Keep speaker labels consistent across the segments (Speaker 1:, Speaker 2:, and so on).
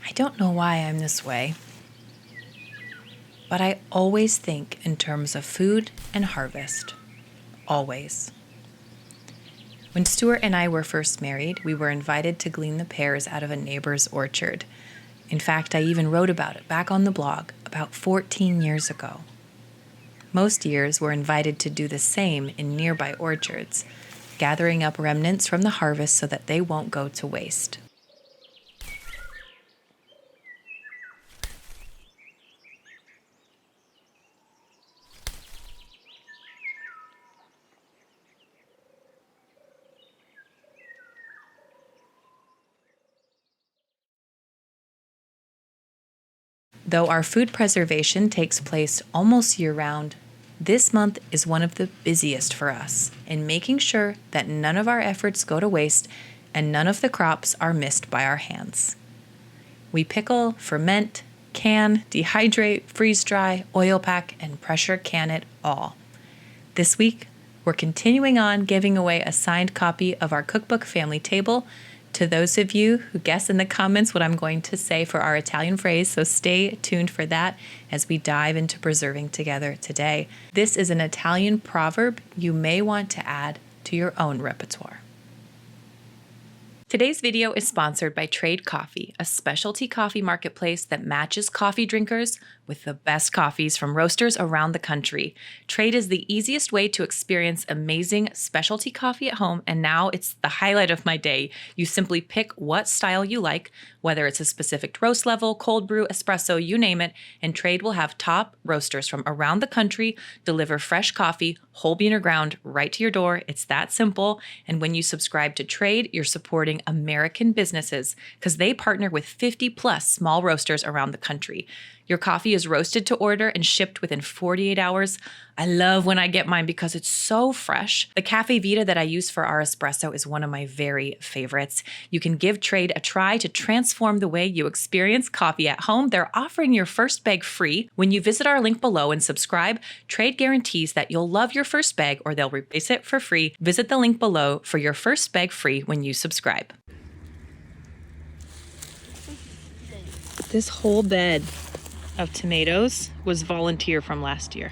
Speaker 1: I don't know why I'm this way, but I always think in terms of food and harvest. Always. When Stuart and I were first married, we were invited to glean the pears out of a neighbor's orchard. In fact, I even wrote about it back on the blog about 14 years ago. Most years, we're invited to do the same in nearby orchards, gathering up remnants from the harvest so that they won't go to waste. Though our food preservation takes place almost year-round, this month is one of the busiest for us in making sure that none of our efforts go to waste and none of the crops are missed by our hands. We pickle, ferment, can, dehydrate, freeze-dry, oil pack, and pressure can it all. This week, we're continuing on giving away a signed copy of our cookbook Family Table to those of you who guess in the comments what I'm going to say for our Italian phrase, so stay tuned for that as we dive into preserving together today. This is an Italian proverb you may want to add to your own repertoire. Today's video is sponsored by Trade Coffee, a specialty coffee marketplace that matches coffee drinkers with the best coffees from roasters around the country. Trade is the easiest way to experience amazing specialty coffee at home, and now it's the highlight of my day. You simply pick what style you like, whether it's a specific roast level, cold brew, espresso, you name it, and Trade will have top roasters from around the country deliver fresh coffee, whole bean or ground, right to your door. It's that simple. And when you subscribe to Trade, you're supporting American businesses because they partner with 50 plus small roasters around the country. Your coffee is roasted to order and shipped within 48 hours. I love when I get mine because it's so fresh. The Cafe Vita that I use for our espresso is one of my very favorites. You can give Trade a try to transform the way you experience coffee at home. They're offering your first bag free. When you visit our link below and subscribe, Trade guarantees that you'll love your first bag or they'll replace it for free. Visit the link below for your first bag free when you subscribe. This whole bed of tomatoes was volunteer from last year.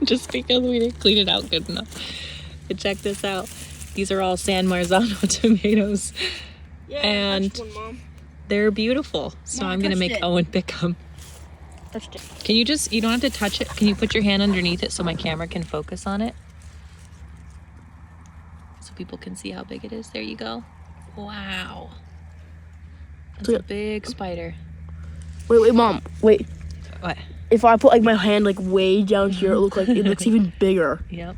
Speaker 1: Just because we didn't clean it out good enough. But check this out. These are all San Marzano tomatoes.
Speaker 2: Yeah,
Speaker 1: and
Speaker 2: one, Mom.
Speaker 1: They're beautiful. So
Speaker 2: Mom,
Speaker 1: I'm going to make Owen pick them.
Speaker 2: Touched it.
Speaker 1: Can you you don't have to touch it. Can you put your hand underneath it so my camera can focus on it? So people can see how big it is. There you go. Wow. That's a big spider.
Speaker 2: Wait, Mom. Wait.
Speaker 1: What?
Speaker 2: If I put like my hand like way down here, it looks even bigger.
Speaker 1: Yep.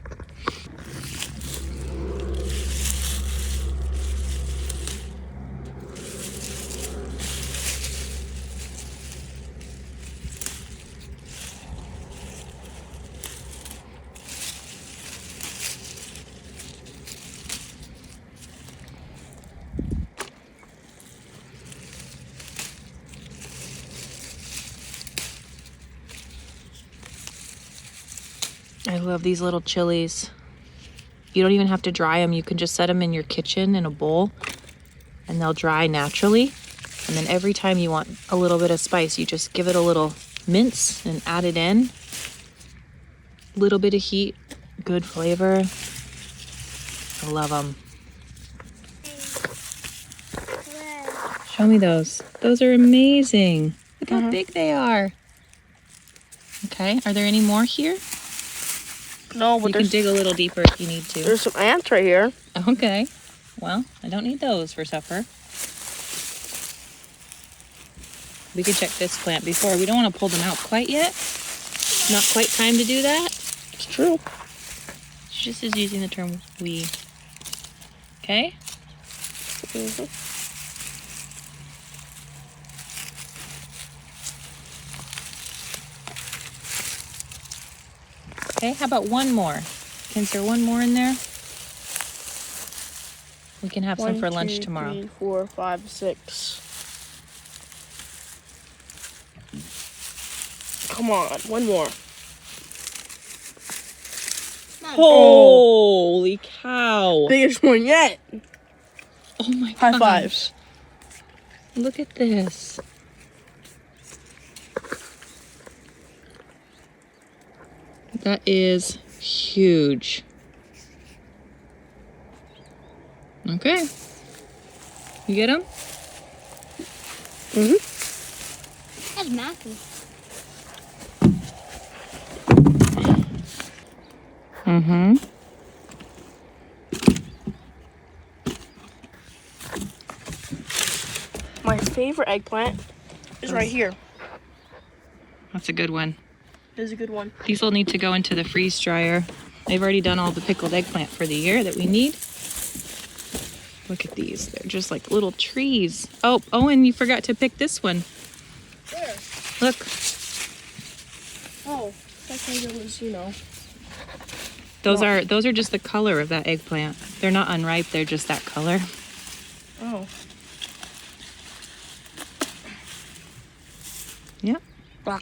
Speaker 1: I love these little chilies. You don't even have to dry them. You can just set them in your kitchen in a bowl and they'll dry naturally. And then every time you want a little bit of spice, you just give it a little mince and add it in. Little bit of heat, good flavor. I love them. Show me those. Those are amazing. Look how big they are. Okay, are there any more here?
Speaker 2: No, but
Speaker 1: you can dig a little deeper if you need to.
Speaker 2: There's some ants right here.
Speaker 1: Okay. Well, I don't need those for supper. We could check this plant before. We don't want to pull them out quite yet. Not quite time to do that.
Speaker 2: It's true.
Speaker 1: She just is using the term we. Okay?
Speaker 2: Mm-hmm.
Speaker 1: Okay, how about one more? Is there one more in there? We can have some for lunch tomorrow.
Speaker 2: 1, 2, 3, 4, 5, 6. Come on, one more.
Speaker 1: Holy cow.
Speaker 2: Biggest one yet.
Speaker 1: Oh my god.
Speaker 2: High fives.
Speaker 1: Look at this. That is huge. Okay. You get them?
Speaker 3: Mm-hmm. That's massive.
Speaker 1: Mm-hmm.
Speaker 2: My favorite eggplant is right here.
Speaker 1: That's a good one.
Speaker 2: This is a good one.
Speaker 1: These will need to go into the freeze dryer. They've already done all the pickled eggplant for the year that we need. Look at these. They're just like little trees. Oh, and you forgot to pick this one.
Speaker 2: Where?
Speaker 1: Look.
Speaker 2: Oh, that kind was, you know.
Speaker 1: Those are just the color of that eggplant. They're not unripe, they're just that color.
Speaker 2: Oh.
Speaker 1: Yeah.
Speaker 2: Wow.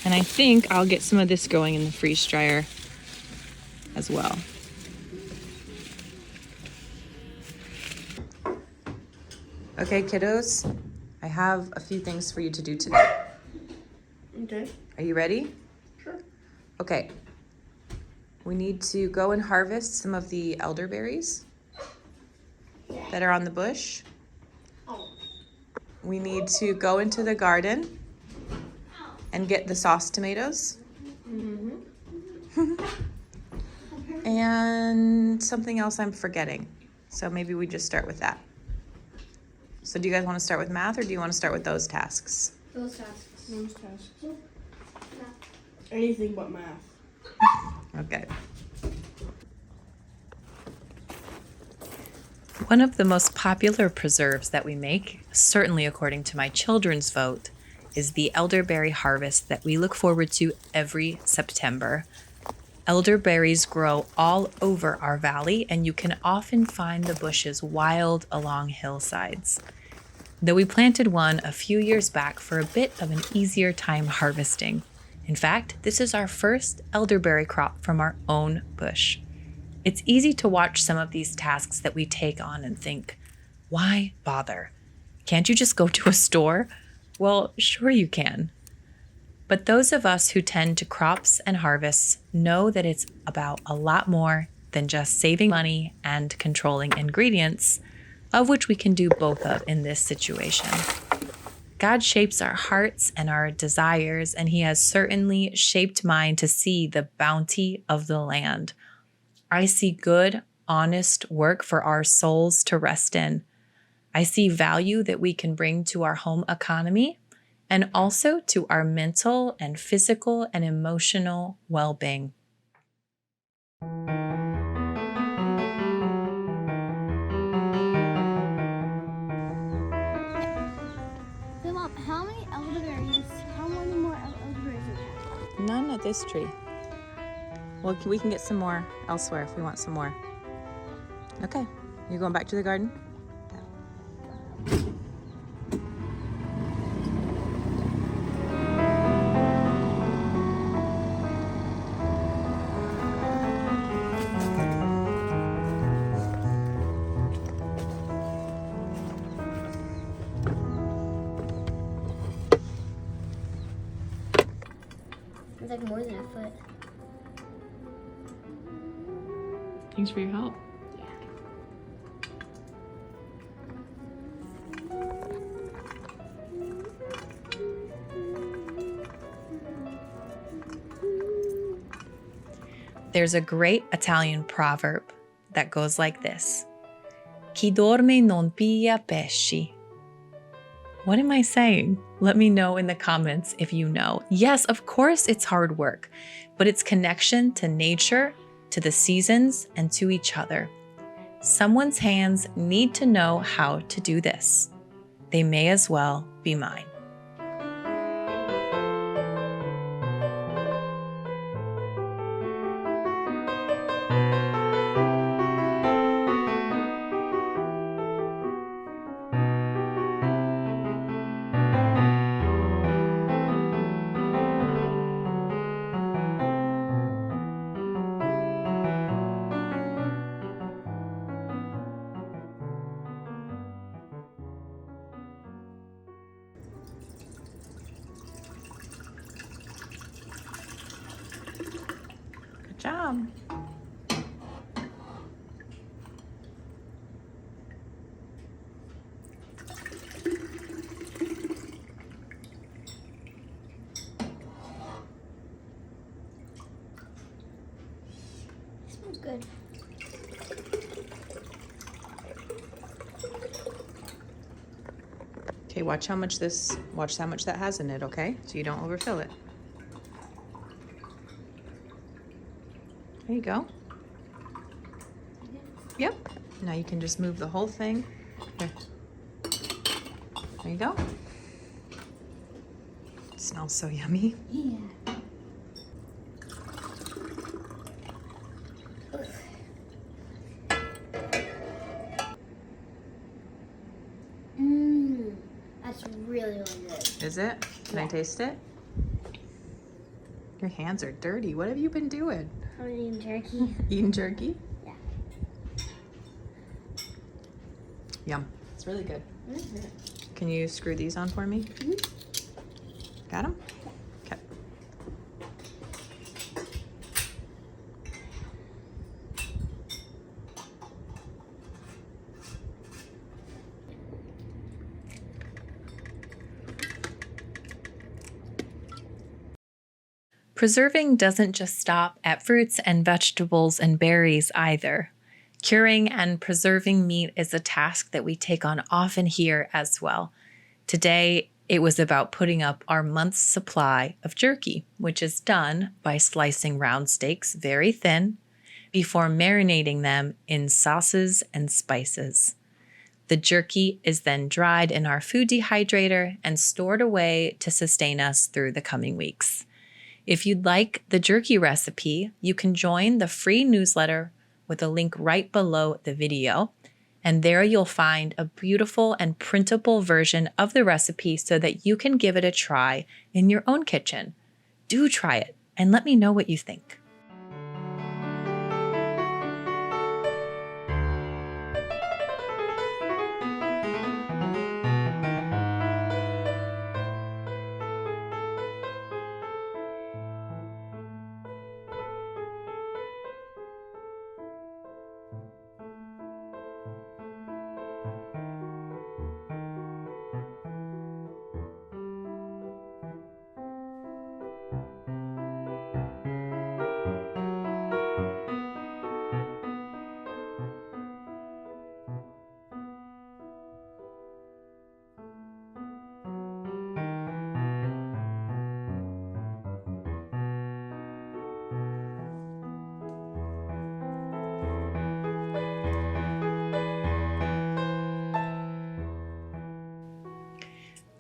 Speaker 1: And I think I'll get some of this going in the freeze dryer as well. Okay, kiddos, I have a few things for you to do today.
Speaker 2: Okay.
Speaker 1: Are you ready?
Speaker 2: Sure.
Speaker 1: Okay. We need to go and harvest some of the elderberries that are on the bush. We need to go into the garden and get the sauce tomatoes. And something else I'm forgetting. So maybe we just start with that. So do you guys want to start with math or do you want to start with those tasks?
Speaker 3: Those tasks.
Speaker 2: Those tasks. Anything but math.
Speaker 1: Okay. One of the most popular preserves that we make, certainly according to my children's vote, is the elderberry harvest that we look forward to every September. Elderberries grow all over our valley, and you can often find the bushes wild along hillsides. Though we planted one a few years back for a bit of an easier time harvesting. In fact, this is our first elderberry crop from our own bush. It's easy to watch some of these tasks that we take on and think, why bother? Can't you just go to a store? Well, sure you can. But those of us who tend to crops and harvests know that it's about a lot more than just saving money and controlling ingredients, of which we can do both of in this situation. God shapes our hearts and our desires, and He has certainly shaped mine to see the bounty of the land. I see good, honest work for our souls to rest in. I see value that we can bring to our home economy and also to our mental and physical and emotional well-being.
Speaker 3: So, Mom, how many elderberries? How many more elderberries do we have?
Speaker 1: None at this tree. Well, we can get some more elsewhere if we want some more. Okay, you going back to the garden?
Speaker 3: It's like more than a foot.
Speaker 1: Thanks for your help.
Speaker 3: Yeah.
Speaker 1: There's a great Italian proverb that goes like this. Chi dorme non piglia pesci. What am I saying? Let me know in the comments if you know. Yes, of course it's hard work, but it's connection to nature, to the seasons, and to each other. Someone's hands need to know how to do this. They may as well be mine. Yum.
Speaker 3: Smells good.
Speaker 1: Okay, watch how much that has in it, okay? So you don't overfill it. There you go. Yep. Now you can just move the whole thing. There. There you go. It smells so yummy.
Speaker 3: Yeah. That's really, really good.
Speaker 1: Is it? Can I
Speaker 3: Yeah.
Speaker 1: taste it? Your hands are dirty. What have you been doing?
Speaker 3: I'm eating jerky.
Speaker 1: Eating jerky?
Speaker 3: Yeah.
Speaker 1: Yum. It's really good.
Speaker 3: Mm-hmm.
Speaker 1: Can you screw these on for me? Got them? Okay. Preserving doesn't just stop at fruits and vegetables and berries either. Curing and preserving meat is a task that we take on often here as well. Today, it was about putting up our month's supply of jerky, which is done by slicing round steaks very thin before marinating them in sauces and spices. The jerky is then dried in our food dehydrator and stored away to sustain us through the coming weeks. If you'd like the jerky recipe, you can join the free newsletter with a link right below the video. And there you'll find a beautiful and printable version of the recipe so that you can give it a try in your own kitchen. Do try it and let me know what you think.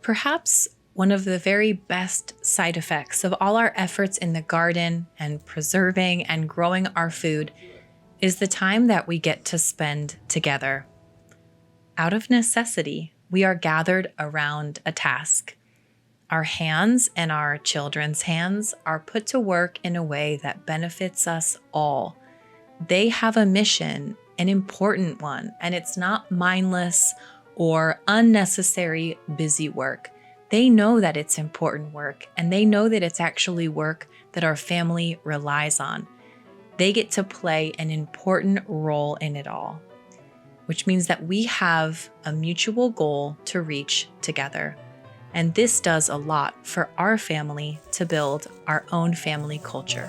Speaker 1: Perhaps one of the very best side effects of all our efforts in the garden and preserving and growing our food is the time that we get to spend together. Out of necessity, we are gathered around a task. Our hands and our children's hands are put to work in a way that benefits us all. They have a mission, an important one, and it's not mindless or unnecessary busy work. They know that it's important work, and they know that it's actually work that our family relies on. They get to play an important role in it all, which means that we have a mutual goal to reach together. And this does a lot for our family to build our own family culture.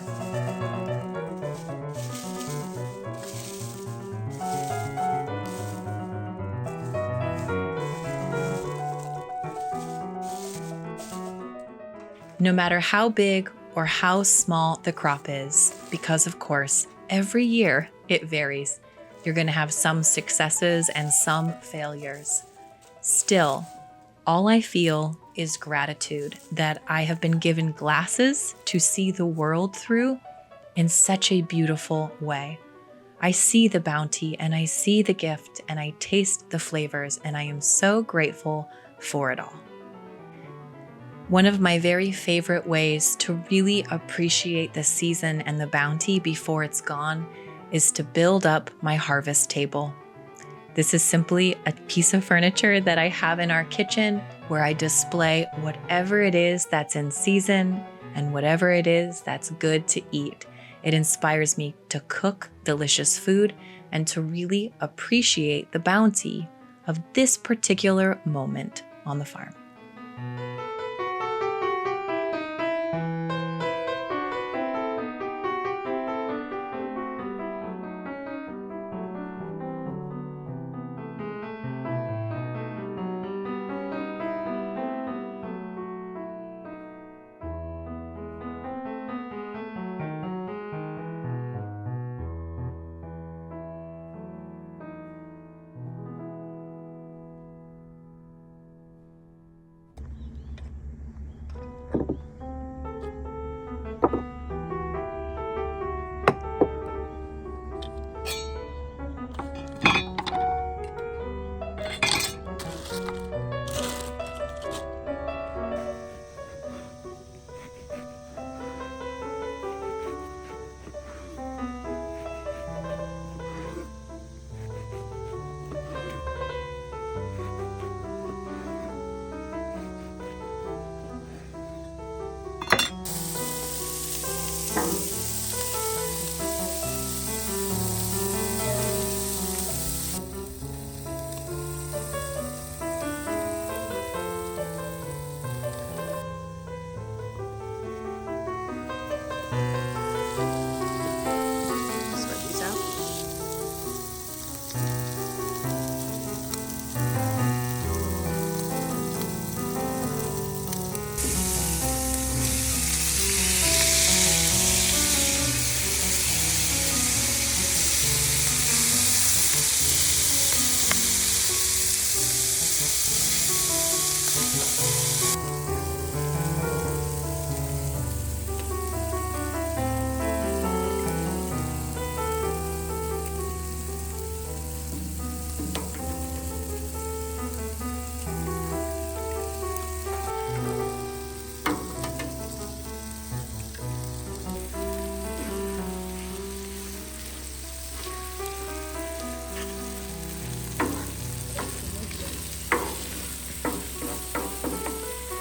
Speaker 1: No matter how big or how small the crop is, because of course, every year it varies. You're going to have some successes and some failures. Still, all I feel is gratitude that I have been given glasses to see the world through in such a beautiful way. I see the bounty and I see the gift and I taste the flavors, and I am so grateful for it all. One of my very favorite ways to really appreciate the season and the bounty before it's gone is to build up my harvest table. This is simply a piece of furniture that I have in our kitchen where I display whatever it is that's in season and whatever it is that's good to eat. It inspires me to cook delicious food and to really appreciate the bounty of this particular moment on the farm.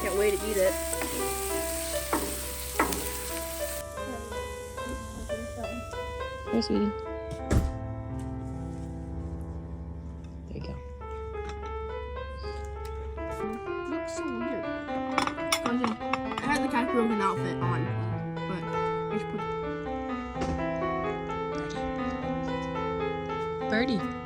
Speaker 2: Can't wait to eat it.
Speaker 1: Here, sweetie. There you go.
Speaker 2: Looks so weird. I had the cat broken outfit on, but I just put
Speaker 1: Birdie.